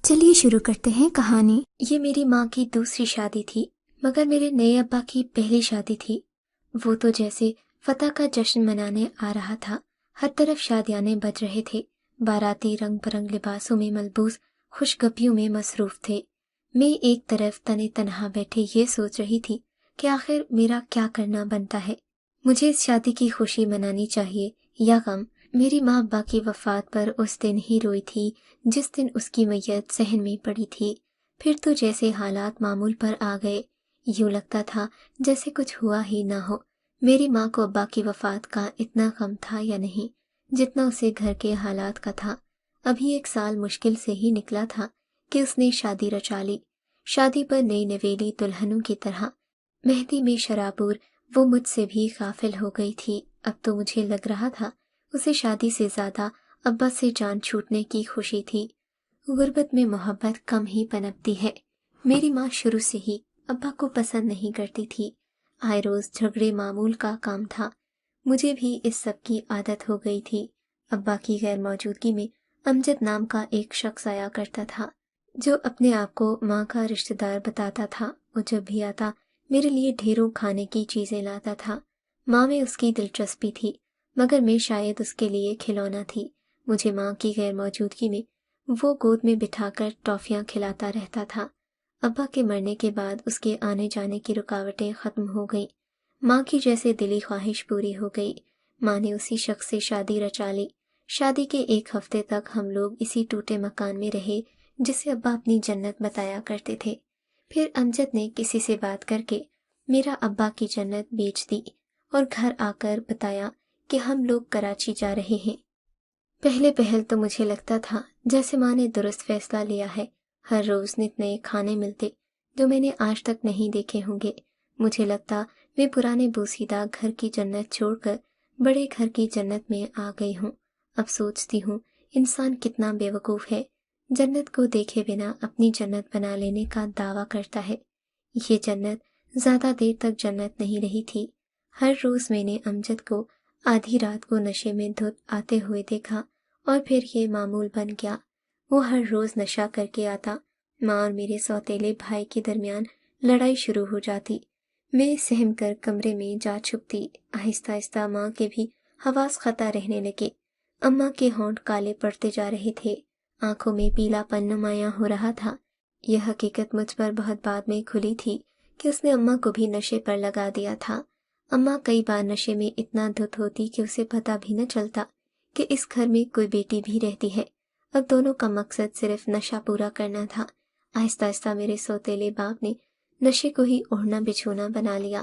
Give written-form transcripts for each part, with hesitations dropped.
چلیے شروع کرتے ہیں کہانی۔ یہ میری ماں کی دوسری شادی تھی، مگر میرے نئے ابا کی پہلی شادی تھی۔ وہ تو جیسے فتح کا جشن منانے آ رہا تھا، ہر طرف شادیانے بج رہے تھے، باراتی رنگ برنگ لباسوں میں ملبوس خوشگپیوں میں مصروف تھے۔ میں ایک طرف تنے تنہا بیٹھے یہ سوچ رہی تھی کہ آخر میرا کیا کرنا بنتا ہے، مجھے اس شادی کی خوشی منانی چاہیے یا غم۔ میری ماں ابا کی وفات پر اس دن ہی روئی تھی جس دن اس کی میت صحن میں پڑی تھی۔ پھر تو جیسے حالات معمول پر آ گئے، یوں لگتا تھا جیسے کچھ ہوا ہی نہ ہو۔ میری ماں کو ابا کی وفات کا اتنا غم تھا یا نہیں جتنا اسے گھر کے حالات کا تھا۔ ابھی 1 سال مشکل سے ہی نکلا تھا کہ اس نے شادی رچا لی، شادی پر نئی نویلی دلہنوں کی طرح۔ مہندی میں شرابور وہ مجھ سے بھی غافل ہو گئی تھی۔ اب تو مجھے لگ رہا تھا اسے شادی سے زیادہ ابا سے جان چھوٹنے کی خوشی تھی۔ غربت میں محبت کم ہی پنپتی ہے۔ میری ماں شروع سے ہی ابا کو پسند نہیں کرتی تھی، آئے روز جھگڑے معمول کا کام تھا۔ مجھے بھی اس سب کی عادت ہو گئی تھی۔ ابا کی غیر موجودگی میں امجد نام کا ایک شخص آیا کرتا تھا جو اپنے آپ کو ماں کا رشتہ دار بتاتا تھا۔ وہ جب بھی آتا میرے لیے ڈھیروں کھانے کی چیزیں لاتا تھا۔ ماں میں اس کی دلچسپی تھی، مگر میں شاید اس کے لیے کھلونا تھی۔ مجھے ماں کی غیر موجودگی میں وہ گود میں بٹھا کر ٹافیاں کھلاتا رہتا تھا۔ ابا کے مرنے کے بعد اس کے آنے جانے کی رکاوٹیں ختم ہو گئیں۔ ماں کی جیسے دلی خواہش پوری ہو گئی۔ ماں نے اسی شخص سے شادی رچا لی۔ شادی کے 1 ہفتے تک ہم لوگ اسی ٹوٹے مکان میں رہے جسے ابا اپنی جنت بتایا کرتے تھے۔ پھر امجد نے کسی سے بات کر کے میرا ابا کی جنت بیچ دی اور گھر آ کر بتایا کہ ہم لوگ کراچی جا رہے ہیں۔ پہلے پہل تو مجھے لگتا تھا جیسے ماں نے درست فیصلہ لیا ہے۔ ہر روز نت نئے کھانے ملتے جو میں نے آج تک نہیں دیکھے ہوں گے۔ مجھے لگتا میں پرانے بوسیدہ گھر کی جنت چھوڑ کر بڑے گھر کی جنت میں آ گئی ہوں۔ اب سوچتی ہوں انسان کتنا بے وقوف ہے، جنت کو دیکھے بنا اپنی جنت بنا لینے کا دعویٰ کرتا ہے۔ یہ جنت زیادہ دیر تک جنت نہیں رہی تھی۔ ہر روز میں نے امجد کو آدھی رات کو نشے میں دھت آتے ہوئے دیکھا اور پھر یہ معمول بن گیا۔ وہ ہر روز نشہ کر کے آتا، ماں اور میرے سوتیلے بھائی کے درمیان لڑائی شروع ہو جاتی۔ میں سہم کر کمرے میں جا چھپتی۔ آہستہ آہستہ ماں کے بھی حواس خطا رہنے لگے۔ اماں کے ہونٹ کالے پڑتے جا رہے تھے، آنکھوں میں پیلا پن نمایاں ہو رہا تھا۔ یہ حقیقت مجھ پر بہت بعد میں کھلی تھی کہ اس نے اماں کو بھی نشے پر لگا دیا تھا۔ اماں کئی بار نشے میں اتنا دھت ہوتی کہ اسے پتہ بھی نہ چلتا کہ اس گھر میں کوئی بیٹی بھی رہتی ہے۔ اب دونوں کا مقصد صرف نشہ پورا کرنا تھا۔ آہستہ آہستہ میرے سوتیلے باپ نے نشے کو ہی اوڑھنا بچھونا بنا لیا۔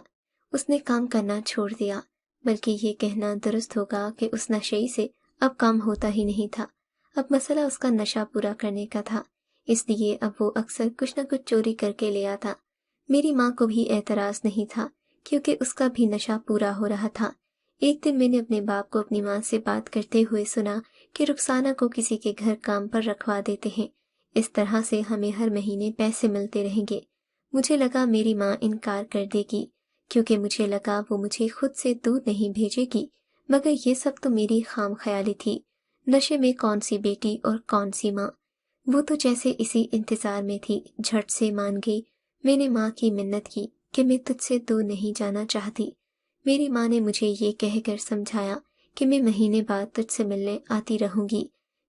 اس نے کام کرنا چھوڑ دیا، بلکہ یہ کہنا درست ہوگا کہ اس نشے سے اب کام ہوتا ہی نہیں تھا۔ اب مسئلہ اس کا نشہ پورا کرنے کا تھا، اس لیے اب وہ اکثر کچھ نہ کچھ چوری کر کے لے آتا۔ میری ماں کو بھی اعتراض نہیں تھا کیونکہ اس کا بھی نشہ پورا ہو رہا تھا۔ ایک دن میں نے اپنے باپ کو اپنی ماں سے بات کرتے ہوئے سنا کہ رخسانہ کو کسی کے گھر کام پر رکھوا دیتے ہیں، اس طرح سے ہمیں ہر مہینے پیسے ملتے رہیں گے۔ مجھے لگا میری ماں انکار کر دے گی، کیونکہ مجھے لگا وہ مجھے خود سے دور نہیں بھیجے گی، مگر یہ سب تو میری خام خیالی تھی۔ نشے میں کون سی بیٹی اور کون سی ماں، وہ تو جیسے اسی انتظار میں تھی۔ جھٹ سے مان گئی۔ میں نے ماں کی منت کی کہ میں تجھ سے دور نہیں جانا چاہتی۔ میری ماں نے مجھے یہ کہہ کر سمجھایا کہ میں مہینے بعد تجھ سے ملنے آتی رہوں گی۔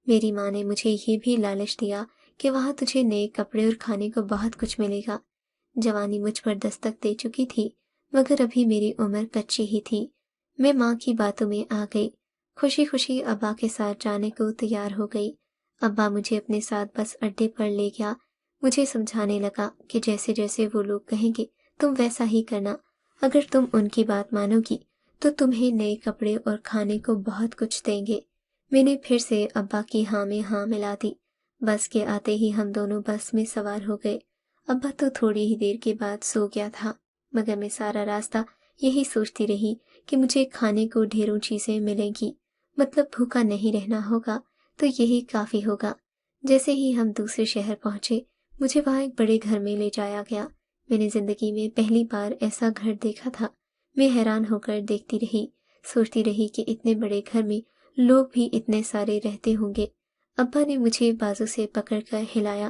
میری ماں نے مجھے یہ بھی لالچ دیا کہ وہاں تجھے نئے کپڑے اور کھانے کو بہت کچھ ملے گا۔ جوانی مجھ پر دستک دے چکی تھی، مگر ابھی میری عمر کچی ہی تھی۔ میں ماں کی باتوں میں آ گئی، خوشی خوشی ابا کے ساتھ جانے کو تیار ہو گئی۔ ابا مجھے اپنے ساتھ بس اڈے پر لے گیا، مجھے سمجھانے لگا کہ جیسے جیسے وہ لوگ کہیں گے تم ویسا ہی کرنا، اگر تم ان کی بات مانو گی تو تمہیں نئے کپڑے اور کھانے کو بہت کچھ دیں گے۔ میں نے پھر سے ابا کی ہاں میں ہاں ملا دی۔ بس کے آتے ہی ہم دونوں بس میں سوار ہو گئے۔ ابا تو تھوڑی ہی دیر کے بعد سو گیا تھا، مگر میں سارا راستہ یہی سوچتی رہی کہ مجھے کھانے کو ڈھیروں چیزیں ملیں گی، مطلب بھوکا نہیں رہنا ہوگا، تو یہی کافی ہوگا۔ جیسے ہی ہم دوسرے شہر پہنچے، مجھے وہاں ایک بڑے گھر میں لے جایا گیا۔ میں نے زندگی میں پہلی بار ایسا گھر دیکھا تھا۔ میں حیران ہو کر دیکھتی رہی، سوچتی رہی کہ اتنے بڑے گھر میں لوگ بھی اتنے سارے رہتے ہوں گے۔ ابا نے مجھے بازو سے پکڑ کر ہلایا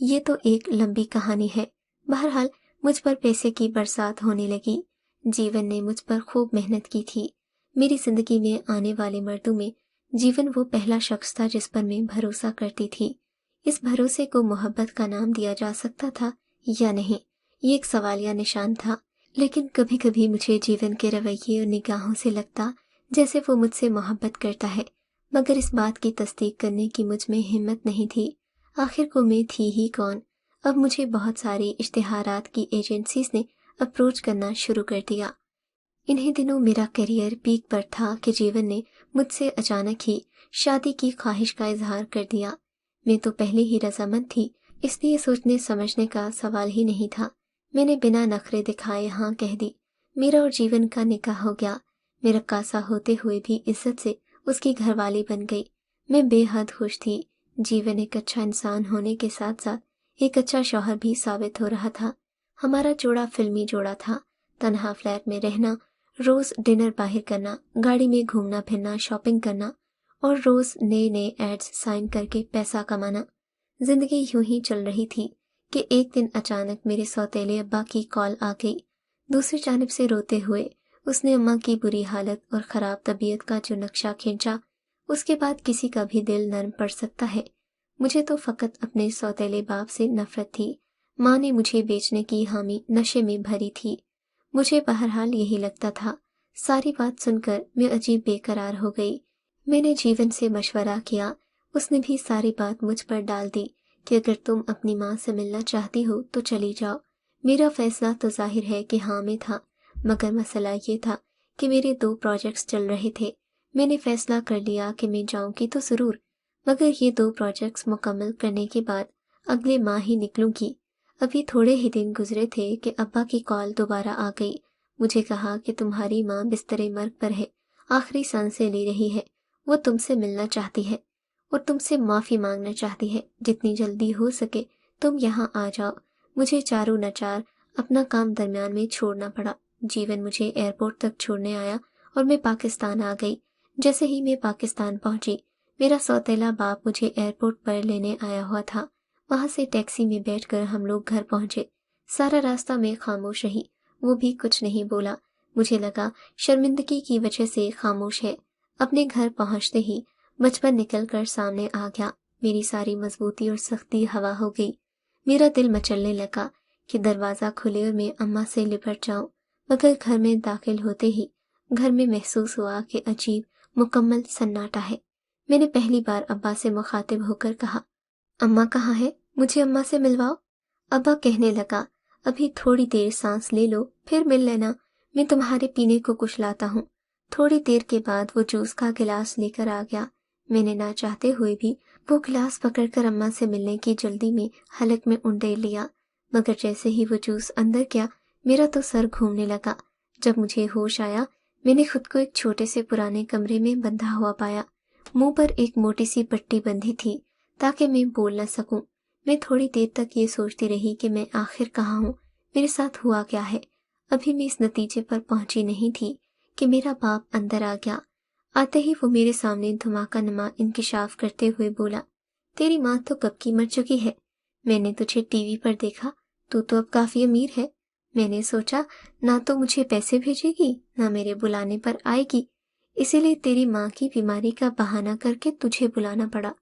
یہ تو ایک لمبی کہانی ہے۔ بہرحال مجھ پر پیسے کی برسات ہونے لگی۔ جیون نے مجھ پر خوب محنت کی تھی۔ میری زندگی میں آنے والے مردوں میں جیون وہ پہلا شخص تھا جس پر میں بھروسہ کرتی تھی۔ اس بھروسے کو محبت کا نام دیا جا سکتا تھا یا نہیں، یہ ایک سوالیہ نشان تھا۔ لیکن کبھی کبھی مجھے جیون کے رویے اور نگاہوں سے لگتا جیسے وہ مجھ سے محبت کرتا ہے، مگر اس بات کی تصدیق کرنے کی مجھ میں ہمت نہیں تھی۔ آخر کو میں تھی ہی کون؟ اب مجھے بہت ساری اشتہارات کی ایجنسیز نے اپروچ کرنا شروع کر دیا۔ انہی دنوں میرا کیریئر پیک پر تھا کہ جیون نے مجھ سے اچانک ہی شادی کی خواہش کا اظہار کر دیا۔ میں تو پہلے ہی رضامند تھی، اس لیے سوچنے سمجھنے کا سوال ہی نہیں تھا۔ میں نے بنا نخرے دکھائے ہاں کہہ دی۔ میرا اور جیون کا نکاح ہو گیا۔ میں رقاصہ ہوتے ہوئے بھی عزت سے اس کی گھر والی بن گئی۔ میں بے حد خوش تھی۔ جیون ایک اچھا انسان ہونے کے ساتھ ساتھ ایک اچھا شوہر بھی ثابت ہو رہا تھا۔ ہمارا جوڑا فلمی جوڑا تھا۔ تنہا فلیٹ میں رہنا، روز ڈنر باہر کرنا، گاڑی میں گھومنا پھرنا، شاپنگ کرنا اور روز نئے نئے ایڈز سائن کر کے پیسہ کمانا۔ زندگی یوں ہی چل رہی تھی کہ ایک دن اچانک میرے سوتیلے ابا کی کال آ گئی۔ دوسری جانب سے روتے ہوئے اس نے اماں کی بری حالت اور خراب طبیعت کا جو نقشہ کھینچا، اس کے بعد کسی کا بھی دل نرم پڑ سکتا ہے۔ مجھے تو فقط اپنے سوتیلے باپ سے نفرت تھی۔ ماں نے مجھے بیچنے کی حامی نشے میں بھری تھی۔ مجھے بہرحال یہی لگتا تھا۔ ساری بات سن کر میں عجیب بے قرار ہو گئی۔ میں نے جیون سے مشورہ کیا۔ اس نے بھی ساری بات مجھ پر ڈال دی کہ اگر تم اپنی ماں سے ملنا چاہتی ہو تو چلی جاؤ۔ میرا فیصلہ تو ظاہر ہے کہ ہاں میں تھا، مگر مسئلہ یہ تھا کہ میرے 2 پروجیکٹس چل رہے تھے۔ میں نے فیصلہ کر لیا کہ میں جاؤں گی تو ضرور، مگر یہ 2 پروجیکٹس مکمل کرنے کے بعد اگلے ماہ ہی نکلوں گی۔ ابھی تھوڑے ہی دن گزرے تھے کہ ابا کی کال دوبارہ آ گئی۔ مجھے کہا کہ تمہاری ماں بستر مرگ پر ہے، آخری سانسیں لے رہی ہے، وہ تم سے ملنا چاہتی ہے اور تم سے معافی مانگنا چاہتی ہے۔ جتنی جلدی ہو سکے تم یہاں آ جاؤ۔ مجھے چاروں ناچار اپنا کام درمیان میں چھوڑنا پڑا۔ جیون مجھے ایئرپورٹ تک چھوڑنے آیا اور میں پاکستان آ گئی۔ جیسے ہی میں پاکستان پہنچی، میرا سوتیلا باپ مجھے ایئرپورٹ پر لینے آیا ہوا تھا۔ وہاں سے ٹیکسی میں بیٹھ کر ہم لوگ گھر پہنچے۔ سارا راستہ میں خاموش رہی، وہ بھی کچھ نہیں بولا۔ مجھے لگا شرمندگی کی وجہ سے خاموش ہے۔ اپنے گھر پہنچتے ہی بچپن نکل کر سامنے آ گیا۔ میری ساری مضبوطی اور سختی ہوا ہو گئی۔ میرا دل مچلنے لگا کہ دروازہ کھلے اور میں اماں سے لپٹ جاؤں، مگر گھر میں داخل ہوتے ہی گھر میں محسوس ہوا کہ عجیب مکمل سناٹا ہے۔ میں نے پہلی بار ابا سے مخاطب ہو کر کہا، اماں کہاں ہے؟ مجھے اماں سے ملواؤ۔ ابا کہنے لگا، ابھی تھوڑی دیر سانس لے لو پھر مل لینا، میں تمہارے پینے کو کچھ لاتا ہوں۔ تھوڑی دیر کے بعد وہ جوس کا گلاس لے کر آ گیا۔ میں نے نہ چاہتے ہوئے بھی وہ گلاس پکڑ کر اماں سے ملنے کی جلدی میں حلق میں انڈیل لیا، مگر جیسے ہی وہ جوس اندر گیا میرا تو سر گھومنے لگا۔ جب مجھے ہوش آیا میں نے خود کو ایک چھوٹے سے پرانے کمرے میں بندھا ہوا پایا۔ منہ پر ایک موٹی سی پٹی بندھی تھی تاکہ میں بول نہ سکوں۔ میں تھوڑی دیر تک یہ سوچتی رہی کہ میں آخر کہاں ہوں، میرے ساتھ ہوا کیا ہے۔ ابھی میں اس نتیجے پر پہنچی نہیں تھی کہ میرا باپ اندر آ گیا۔ آتے ہی وہ میرے سامنے دھماکہ نما انکشاف کرتے ہوئے بولا، تیری ماں تو کب کی مر چکی ہے، میں نے تجھے ٹی وی پر دیکھا، تو اب کافی امیر ہے۔ میں نے سوچا نہ تو مجھے پیسے بھیجے گی نہ میرے بلانے پر آئے گی، اسی لیے تیری ماں کی بیماری کا بہانہ کر کے تجھے بلانا پڑا۔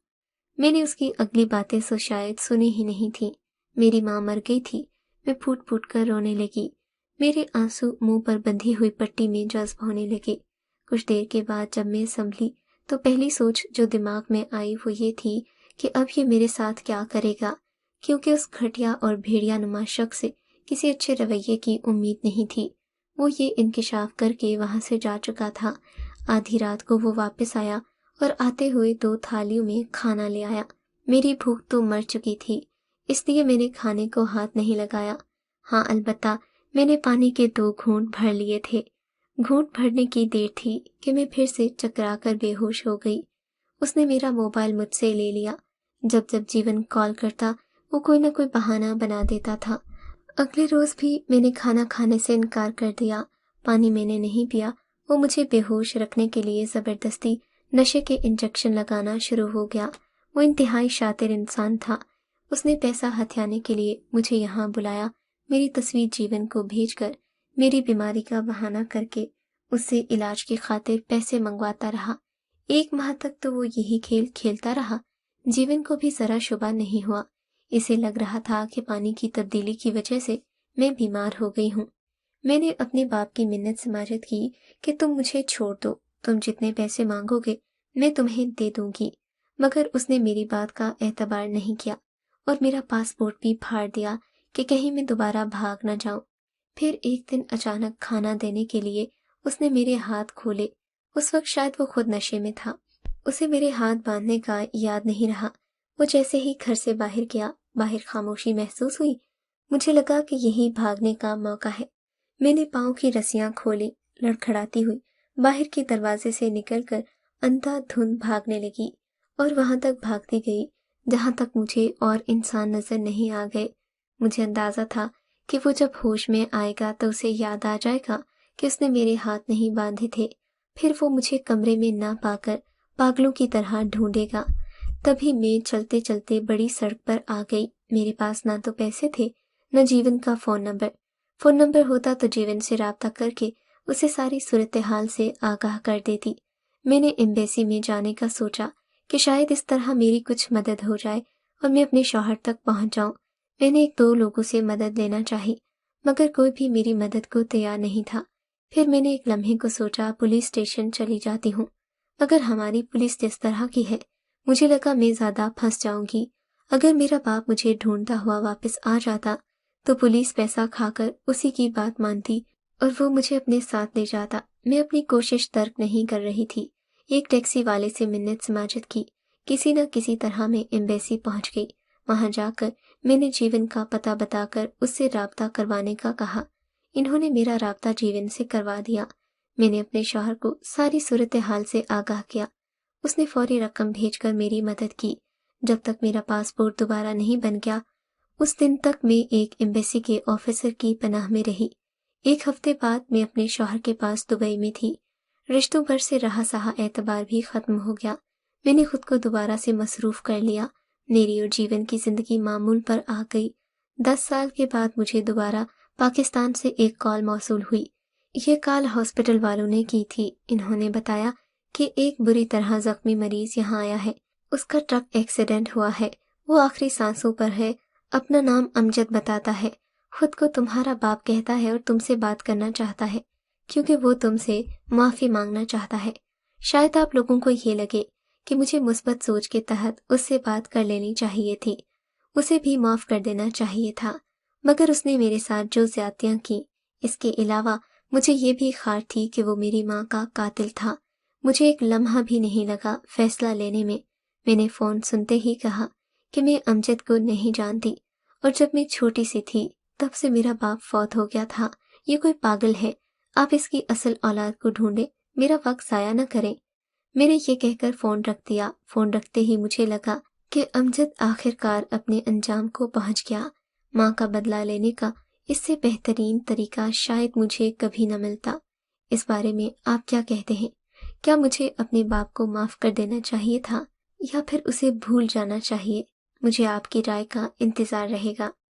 میں نے اس کی اگلی باتیں سو شاید سنی ہی نہیں تھی۔ میری ماں مر گئی تھی۔ میں پھوٹ پھوٹ کر رونے لگی۔ میرے آنسو منہ پر بندھی ہوئی پٹی میں جذب ہونے لگے۔ کچھ دیر کے بعد جب میں سنبھلی تو پہلی سوچ جو دماغ میں آئی وہ یہ تھی کہ اب یہ میرے ساتھ کیا کرے گا، کیونکہ اس گھٹیا اور بھیڑیا نما شخص سے کسی اچھے رویے کی امید نہیں تھی۔ وہ یہ انکشاف کر کے وہاں سے جا چکا تھا۔ آدھی رات کو وہ واپس آیا اور آتے ہوئے 2 تھالیوں میں کھانا لے آیا۔ میری بھوک تو مر چکی تھی، اس لیے میں نے کھانے کو ہاتھ نہیں لگایا۔ ہاں البتہ میں نے پانی کے 2 گھونٹ بھر لیے تھے۔ گھونٹ بھرنے کی دیر تھی کہ میں پھر سے چکرا کر بے ہوش ہو گئی۔ اس نے میرا موبائل مجھ سے لے لیا۔ جب جیون کال کرتا وہ کوئی نہ کوئی بہانہ بنا دیتا تھا۔ اگلے روز بھی میں نے کھانا کھانے سے انکار کر دیا۔ پانی میں نے نہیں پیا۔ وہ مجھے بے ہوش رکھنے کے لیے زبردستی نشے کے انجیکشن لگانا شروع ہو گیا۔ وہ انتہائی شاطر انسان تھا۔ اس نے پیسہ ہتھیانے کے لیے مجھے یہاں بلایا، میری تصویر جیون کو بھیج کر میری بیماری کا بہانہ کر کے اس سے علاج کی خاطر پیسے منگواتا رہا۔ 1 ماہ تک تو وہ یہی کھیل کھیلتا رہا۔ جیون کو بھی ذرا شبہ نہیں ہوا۔ اسے لگ رہا تھا کہ پانی کی تبدیلی کی وجہ سے میں بیمار ہو گئی ہوں۔ میں نے اپنے باپ کی منت سماجت کی کہ تم مجھے چھوڑ دو، تم جتنے پیسے مانگو گے میں تمہیں دے دوں گی، مگر اس نے میری بات کا اعتبار نہیں کیا اور میرا پاسپورٹ بھی پھاڑ دیا کہ کہیں میں دوبارہ بھاگ نہ جاؤں۔ پھر ایک دن اچانک کھانا دینے کے لیے اس نے میرے ہاتھ کھولے۔ اس وقت شاید وہ خود نشے میں تھا، اسے میرے ہاتھ باندھنے کا یاد نہیں رہا۔ وہ جیسے ہی گھر سے باہر گیا، باہر خاموشی محسوس ہوئی۔ مجھے لگا کہ یہی بھاگنے کا موقع ہے۔ میں نے پاؤں کی رسیاں کھولی، لڑکھڑاتی ہوئی باہر کے دروازے سے نکل کر اندھا دھند بھاگنے لگی اور وہاں تک بھاگتی گئی جہاں تک مجھے اور انسان نظر نہیں آ گئے۔ مجھے اندازہ تھا کہ وہ جب ہوش میں آئے گا تو اسے یاد آ جائے گا کہ اس نے میرے ہاتھ نہیں باندھے تھے، پھر وہ مجھے کمرے میں نہ پا کر پاگلوں کی طرح ڈھونڈے گا۔ تبھی میں چلتے چلتے بڑی سڑک پر آ گئی۔ میرے پاس نہ تو پیسے تھے، نہ جیون کا فون نمبر ہوتا تو جیون سے رابطہ کر کے اسے ساری صورتحال سے آگاہ کر دیتی۔ میں نے ایمبیسی میں جانے کا سوچا کہ شاید اس طرح میری کچھ مدد ہو جائے اور میں اپنے شوہر تک پہنچ جاؤں۔ میں نے 1-2 لوگوں سے مدد لینا چاہی، مگر کوئی بھی میری مدد کو تیار نہیں تھا۔ پھر میں نے ایک لمحے کو سوچا پولیس اسٹیشن چلی جاتی ہوں، مگر ہماری پولیس جس طرح کی ہے مجھے لگا میں زیادہ پھنس جاؤں گی۔ اگر میرا باپ مجھے ڈھونڈتا ہوا واپس آ جاتا تو پولیس پیسہ کھا کر اسی کی بات مانتی اور وہ مجھے اپنے ساتھ لے جاتا۔ میں اپنی کوشش ترک نہیں کر رہی تھی۔ ایک ٹیکسی والے سے منت سماجت کی، کسی نہ کسی طرح میں ایمبیسی پہنچ گئی۔ وہاں جا کر میں نے جیون کا پتہ بتا کر اس سے رابطہ کروانے کا کہا۔ انہوں نے میرا رابطہ جیون سے کروا دیا۔ میں نے اپنے شوہر کو ساری صورتحال سے آگاہ کیا۔ اس نے فوری رقم بھیج کر میری مدد کی۔ جب تک میرا پاسپورٹ دوبارہ نہیں بن گیا اس دن تک میں ایک ایمبیسی کے آفیسر کی پناہ میں رہی۔ 1 ہفتے بعد میں اپنے شوہر کے پاس دبئی میں تھی۔ رشتوں پر سے رہا سہا اعتبار بھی ختم ہو گیا۔ میں نے خود کو دوبارہ سے مصروف کر لیا۔ میری اور جیون کی زندگی معمول پر آ گئی۔ 10 سال کے بعد مجھے دوبارہ پاکستان سے ایک کال موصول ہوئی۔ یہ کال ہاسپٹل والوں نے کی تھی۔ انہوں نے بتایا کہ ایک بری طرح زخمی مریض یہاں آیا ہے، اس کا ٹرک ایکسیڈنٹ ہوا ہے، وہ آخری سانسوں پر ہے، اپنا نام امجد بتاتا ہے، خود کو تمہارا باپ کہتا ہے اور تم سے بات کرنا چاہتا ہے کیونکہ وہ تم سے معافی مانگنا چاہتا ہے۔ شاید آپ لوگوں کو یہ لگے کہ مجھے مثبت سوچ کے تحت اس سے بات کر لینی چاہیے تھی، اسے بھی معاف کر دینا چاہیے تھا، مگر اس نے میرے ساتھ جو زیادتیاں کی، اس کے علاوہ مجھے یہ بھی خار تھی کہ وہ میری ماں کا قاتل تھا۔ مجھے ایک لمحہ بھی نہیں لگا فیصلہ لینے میں۔ میں نے فون سنتے ہی کہا کہ میں امجد کو نہیں جانتی اور جب میں چھوٹی سی تھی تب سے میرا باپ فوت ہو گیا تھا۔ یہ کوئی پاگل ہے، آپ اس کی اصل اولاد کو ڈھونڈیں، میرا وقت ضائع نہ کریں۔ میں نے یہ کہہ کر فون رکھ دیا۔ فون رکھتے ہی مجھے لگا کہ امجد آخر کار اپنے انجام کو پہنچ گیا۔ ماں کا بدلہ لینے کا اس سے بہترین طریقہ شاید مجھے کبھی نہ ملتا۔ اس بارے میں آپ کیا کہتے ہیں؟ کیا مجھے اپنے باپ کو معاف کر دینا چاہیے تھا یا پھر اسے بھول جانا چاہیے؟ مجھے آپ کی رائے کا انتظار رہے گا۔